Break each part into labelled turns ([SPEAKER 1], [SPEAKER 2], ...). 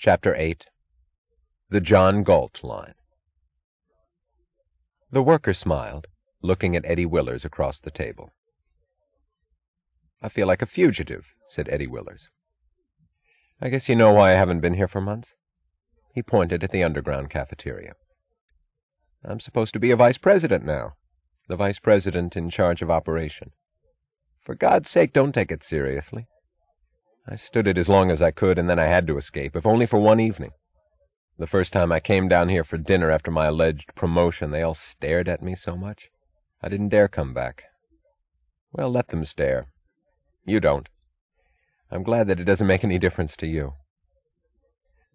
[SPEAKER 1] Chapter 8. The John Galt Line. The worker smiled, looking at Eddie Willers across the table. "I feel like a fugitive," said Eddie Willers. "I guess you know why I haven't been here for months?" He pointed at the underground cafeteria. "I'm supposed to be a vice president now. The vice president in charge of operation. For God's sake, don't take it seriously. I stood it as long as I could, and then I had to escape, if only for one evening. The first time I came down here for dinner after my alleged promotion, they all stared at me so much. I didn't dare come back. Well, let them stare. You don't. I'm glad that it doesn't make any difference to you."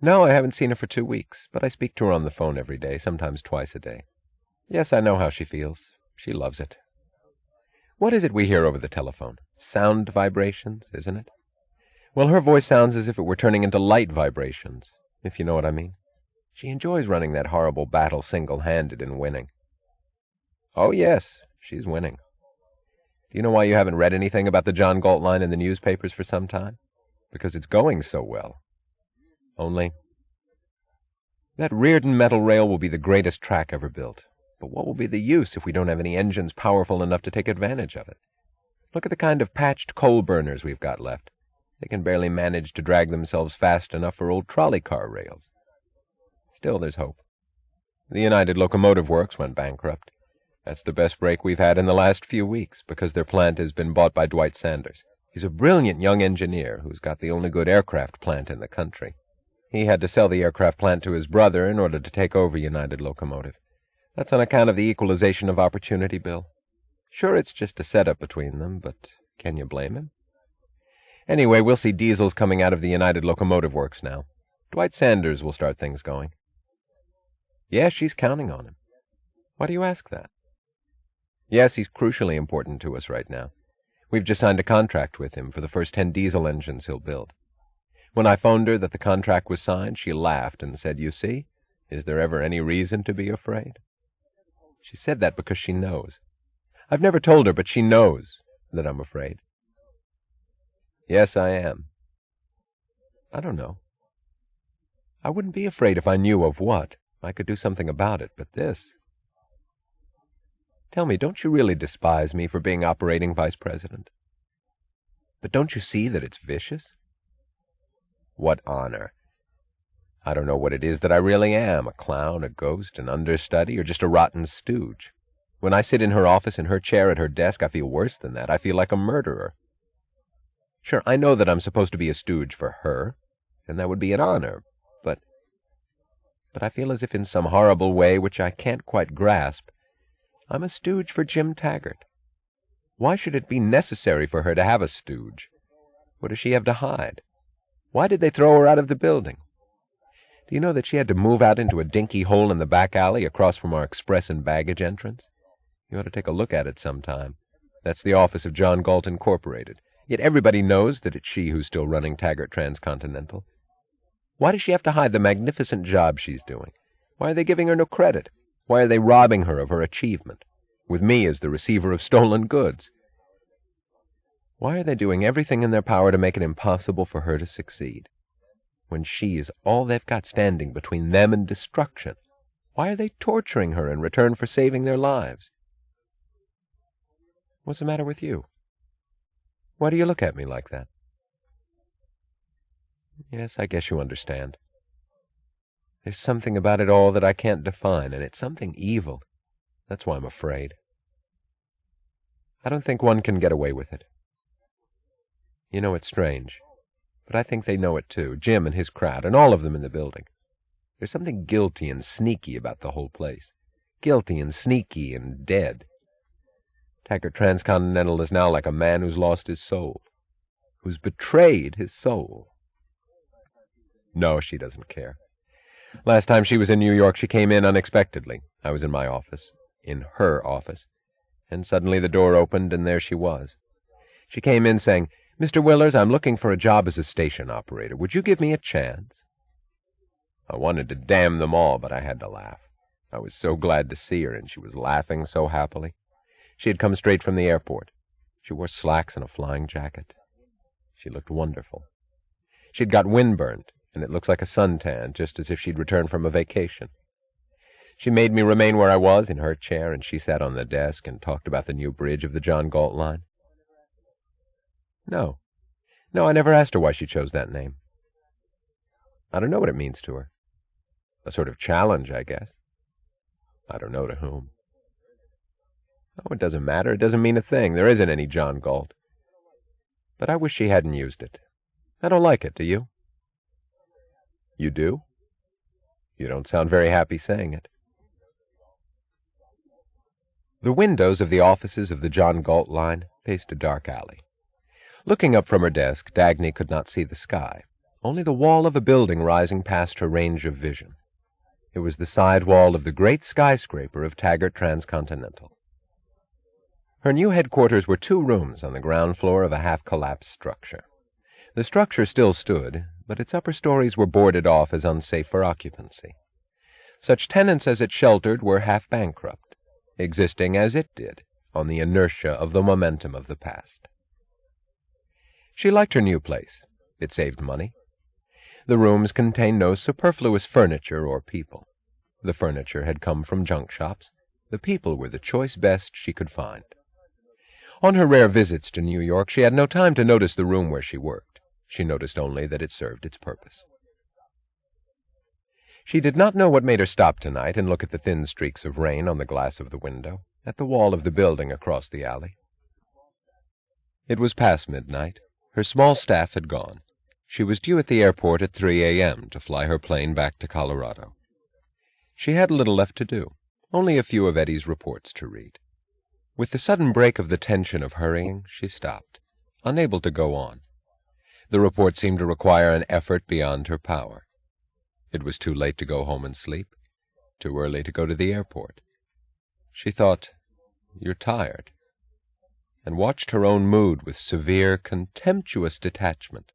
[SPEAKER 1] "No, I haven't seen her for 2 weeks, but I speak to her on the phone every day, sometimes twice a day. Yes, I know how she feels. She loves it. What is it we hear over the telephone? Sound vibrations, isn't it? Well, her voice sounds as if it were turning into light vibrations, if you know what I mean. She enjoys running that horrible battle single-handed and winning." "Oh, yes, she's winning. Do you know why you haven't read anything about the John Galt Line in the newspapers for some time? Because it's going so well. Only, that Reardon metal rail will be the greatest track ever built. But what will be the use if we don't have any engines powerful enough to take advantage of it? Look at the kind of patched coal burners we've got left. They can barely manage to drag themselves fast enough for old trolley car rails. Still, there's hope. The United Locomotive Works went bankrupt. That's the best break we've had in the last few weeks, because their plant has been bought by Dwight Sanders. He's a brilliant young engineer who's got the only good aircraft plant in the country. He had to sell the aircraft plant to his brother in order to take over United Locomotive. That's on account of the equalization of opportunity bill. Sure, it's just a setup between them, but can you blame him? Anyway, we'll see diesels coming out of the United Locomotive Works now. Dwight Sanders will start things going." "Yes, she's counting on him." "Why do you ask that?" "Yes, he's crucially important to us right now. We've just signed a contract with him for the first 10 diesel engines he'll build. When I phoned her that the contract was signed, she laughed and said, 'You see, is there ever any reason to be afraid?' She said that because she knows. I've never told her, but she knows that I'm afraid." "Yes, I am." "I don't know. I wouldn't be afraid if I knew of what. I could do something about it, but this... Tell me, don't you really despise me for being operating vice president? But don't you see that it's vicious? What honor? I don't know what it is that I really am, a clown, a ghost, an understudy, or just a rotten stooge. When I sit in her office, in her chair at her desk, I feel worse than that. I feel like a murderer. Sure, I know that I'm supposed to be a stooge for her, and that would be an honor, but I feel as if in some horrible way, which I can't quite grasp, I'm a stooge for Jim Taggart. Why should it be necessary for her to have a stooge? What does she have to hide? Why did they throw her out of the building? Do you know that she had to move out into a dinky hole in the back alley across from our express and baggage entrance? You ought to take a look at it sometime. That's the office of John Galt Incorporated. Yet everybody knows that it's she who's still running Taggart Transcontinental. Why does she have to hide the magnificent job she's doing? Why are they giving her no credit? Why are they robbing her of her achievement, with me as the receiver of stolen goods? Why are they doing everything in their power to make it impossible for her to succeed? When she is all they've got standing between them and destruction, why are they torturing her in return for saving their lives? What's the matter with you? Why do you look at me like that? Yes, I guess you understand. There's something about it all that I can't define, and it's something evil. That's why I'm afraid. I don't think one can get away with it. You know, it's strange, but I think they know it too, Jim and his crowd, and all of them in the building. There's something guilty and sneaky about the whole place. Guilty and sneaky and dead. Taggart Transcontinental is now like a man who's lost his soul, who's betrayed his soul. No, she doesn't care. Last time she was in New York, she came in unexpectedly. I was in my office, in her office, and suddenly the door opened, and there she was. She came in saying, "Mr. Willers, I'm looking for a job as a station operator. Would you give me a chance?" I wanted to damn them all, but I had to laugh. I was so glad to see her, and she was laughing so happily. She had come straight from the airport. She wore slacks and a flying jacket. She looked wonderful. She'd got windburned, and it looks like a suntan, just as if she'd returned from a vacation. She made me remain where I was, in her chair, and she sat on the desk and talked about the new bridge of the John Galt line. No, I never asked her why she chose that name. I don't know what it means to her. A sort of challenge, I guess. I don't know to whom. Oh, it doesn't matter. It doesn't mean a thing. There isn't any John Galt. But I wish she hadn't used it. I don't like it, do you? You do? You don't sound very happy saying it. The windows of the offices of the John Galt line faced a dark alley. Looking up from her desk, Dagny could not see the sky, only the wall of a building rising past her range of vision. It was the side wall of the great skyscraper of Taggart Transcontinental. Her new headquarters were 2 rooms on the ground floor of a half-collapsed structure. The structure still stood, but its upper stories were boarded off as unsafe for occupancy. Such tenants as it sheltered were half bankrupt, existing as it did on the inertia of the momentum of the past. She liked her new place. It saved money. The rooms contained no superfluous furniture or people. The furniture had come from junk shops. The people were the choice best she could find. On her rare visits to New York, she had no time to notice the room where she worked. She noticed only that it served its purpose. She did not know what made her stop tonight and look at the thin streaks of rain on the glass of the window, at the wall of the building across the alley. It was past midnight. Her small staff had gone. She was due at the airport at 3 a.m. to fly her plane back to Colorado. She had little left to do, only a few of Eddie's reports to read. With the sudden break of the tension of hurrying, she stopped, unable to go on. The report seemed to require an effort beyond her power. It was too late to go home and sleep, too early to go to the airport. She thought, "You're tired," and watched her own mood with severe, contemptuous detachment,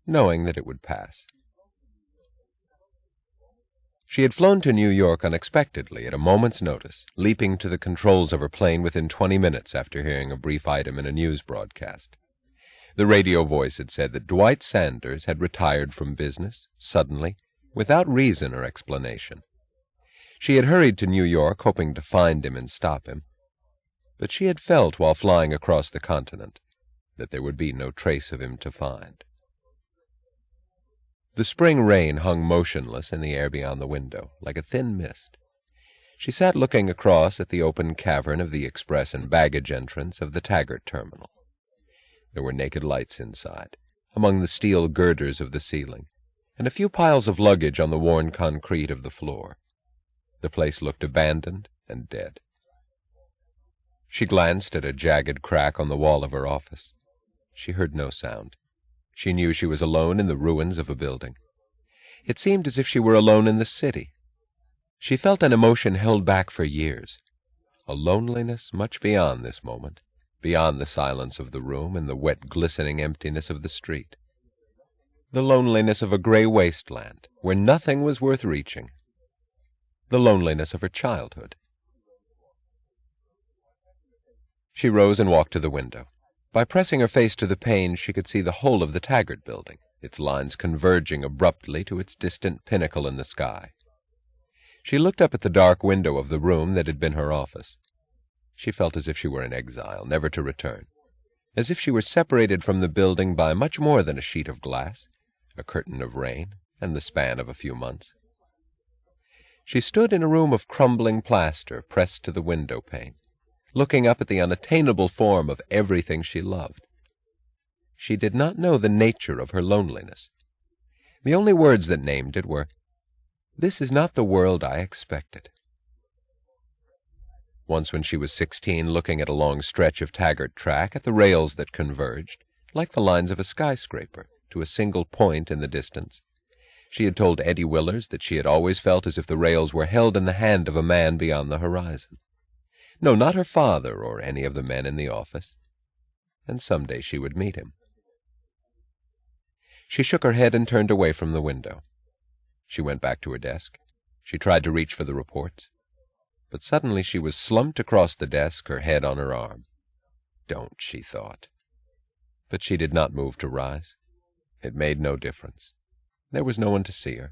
[SPEAKER 1] knowing that it would pass. She had flown to New York unexpectedly at a moment's notice, leaping to the controls of her plane within 20 minutes after hearing a brief item in a news broadcast. The radio voice had said that Dwight Sanders had retired from business, suddenly, without reason or explanation. She had hurried to New York, hoping to find him and stop him. But she had felt, while flying across the continent, that there would be no trace of him to find. The spring rain hung motionless in the air beyond the window, like a thin mist. She sat looking across at the open cavern of the express and baggage entrance of the Taggart terminal. There were naked lights inside, among the steel girders of the ceiling, and a few piles of luggage on the worn concrete of the floor. The place looked abandoned and dead. She glanced at a jagged crack on the wall of her office. She heard no sound. She knew she was alone in the ruins of a building. It seemed as if she were alone in the city. She felt an emotion held back for years, a loneliness much beyond this moment, beyond the silence of the room and the wet, glistening emptiness of the street. The loneliness of a gray wasteland, where nothing was worth reaching. The loneliness of her childhood. She rose and walked to the window. By pressing her face to the pane, she could see the whole of the Taggart building, its lines converging abruptly to its distant pinnacle in the sky. She looked up at the dark window of the room that had been her office. She felt as if she were in exile, never to return, as if she were separated from the building by much more than a sheet of glass, a curtain of rain, and the span of a few months. She stood in a room of crumbling plaster pressed to the window pane, looking up at the unattainable form of everything she loved. She did not know the nature of her loneliness. The only words that named it were, "This is not the world I expected." Once when she was 16, looking at a long stretch of Taggart track, at the rails that converged, like the lines of a skyscraper, to a single point in the distance, she had told Eddie Willers that she had always felt as if the rails were held in the hand of a man beyond the horizon. No, not her father or any of the men in the office. And someday she would meet him. She shook her head and turned away from the window. She went back to her desk. She tried to reach for the reports. But suddenly she was slumped across the desk, her head on her arm. Don't, she thought. But she did not move to rise. It made no difference. There was no one to see her.